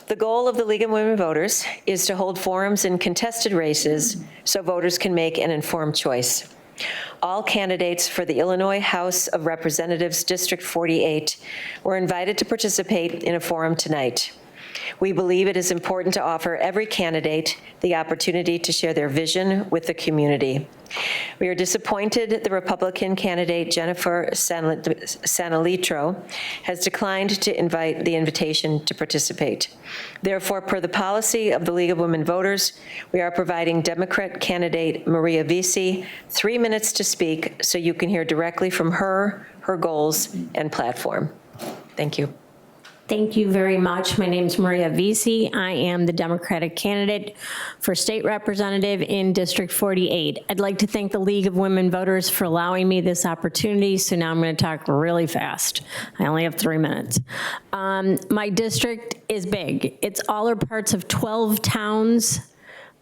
The goal of the League of Women Voters is to hold forums in contested races so voters can make an informed choice. All candidates for the Illinois House of Representatives District 48 were invited to participate in a forum tonight. We believe it is important to offer every candidate the opportunity to share their vision with the community. We are disappointed the Republican candidate Jennifer Sanalitro has declined to invite the invitation to participate. Therefore, per the policy of the League of Women Voters, we are providing Democrat candidate Maria Vesey 3 minutes to speak so you can hear directly from her goals, and platform. Thank you. Thank you very much. My name is Maria Vesey. I am the Democratic candidate for state representative in District 48. I'd like to thank the League of Women Voters for allowing me this opportunity. So now I'm going to talk really fast. I only have 3 minutes. My district is big. It's all or parts of 12 towns,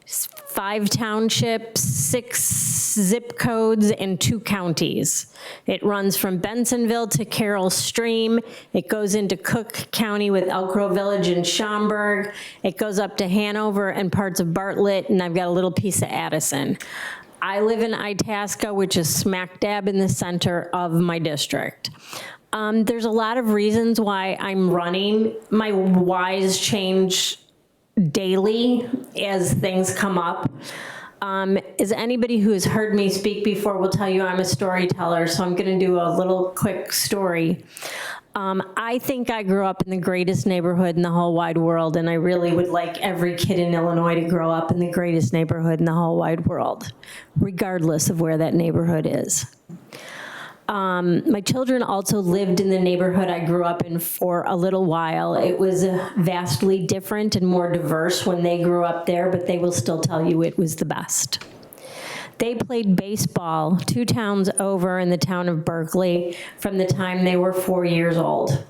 5 townships, 6 zip codes, and 2 counties. It runs from Bensonville to Carroll Stream. It goes into Cook County with Elk Grove Village and Schaumburg. It goes up to Hanover and parts of Bartlett, and I've got a little piece of Addison. I live in Itasca, which is smack dab in the center of my district. There's a lot of reasons why I'm running. My whys change daily as things come up. As anybody who has heard me speak before will tell you, I'm a storyteller, so I'm going to do a little quick story. I think I grew up in the greatest neighborhood in the whole wide world, and I really would like every kid in Illinois to grow up in the greatest neighborhood in the whole wide world, regardless of where that neighborhood is. My children also lived in the neighborhood I grew up in for a little while. It was vastly different and more diverse when they grew up there, but they will still tell you it was the best. They played baseball 2 towns over in the town of Berkeley from the time they were 4 years old.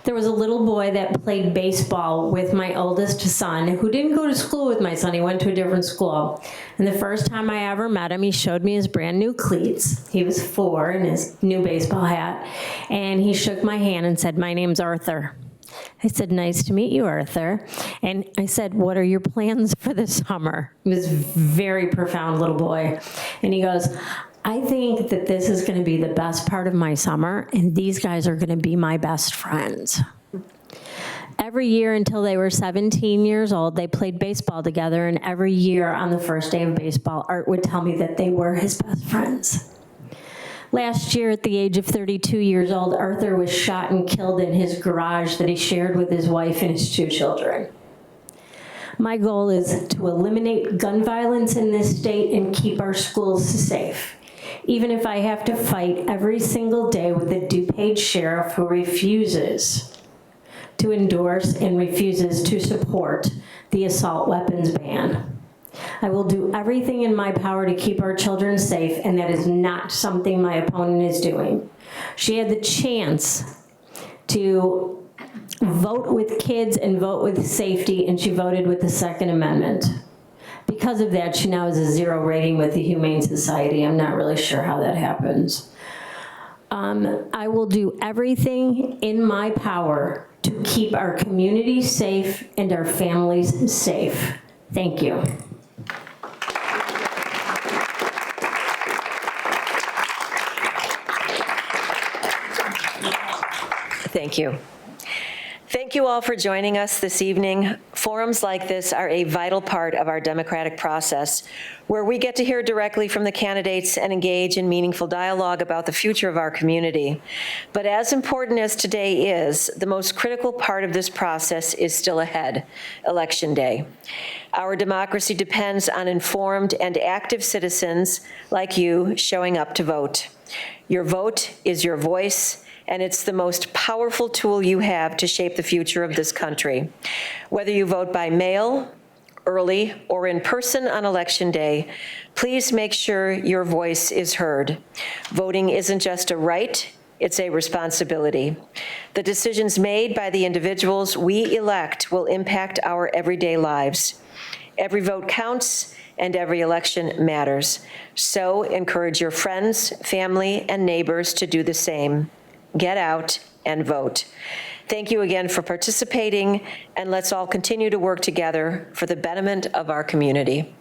There was a little boy that played baseball with my oldest son who didn't go to school with my son. He went to a different school. And the first time I ever met him, he showed me his brand new cleats. He was 4 in his new baseball hat. And he shook my hand and said, "My name's Arthur." I said, "Nice to meet you, Arthur." And I said, "What are your plans for the summer?" He was a very profound little boy. And he goes, "I think that this is going to be the best part of my summer, and these guys are going to be my best friends." Every year until they were 17 years old, they played baseball together, and every year on the first day of baseball, Art would tell me that they were his best friends. Last year, at the age of 32 years old, Arthur was shot and killed in his garage that he shared with his wife and his 2 children. My goal is to eliminate gun violence in this state and keep our schools safe, even if I have to fight every single day with the DuPage sheriff who refuses to endorse and refuses to support the assault weapons ban. I will do everything in my power to keep our children safe, and that is not something my opponent is doing. She had the chance to vote with kids and vote with safety, and she voted with the Second Amendment. Because of that, she now has a 0 rating with the Humane Society. I'm not really sure how that happens. I will do everything in my power to keep our community safe and our families safe. Thank you. Thank you. Thank you all for joining us this evening. Forums like this are a vital part of our democratic process, where we get to hear directly from the candidates and engage in meaningful dialogue about the future of our community. But as important as today is, the most critical part of this process is still ahead, Election Day. Our democracy depends on informed and active citizens like you showing up to vote. Your vote is your voice, and it's the most powerful tool you have to shape the future of this country. Whether you vote by mail, early, or in person on Election Day, please make sure your voice is heard. Voting isn't just a right, it's a responsibility. The decisions made by the individuals we elect will impact our everyday lives. Every vote counts, and every election matters. So encourage your friends, family, and neighbors to do the same. Get out and vote. Thank you again for participating, and let's all continue to work together for the betterment of our community.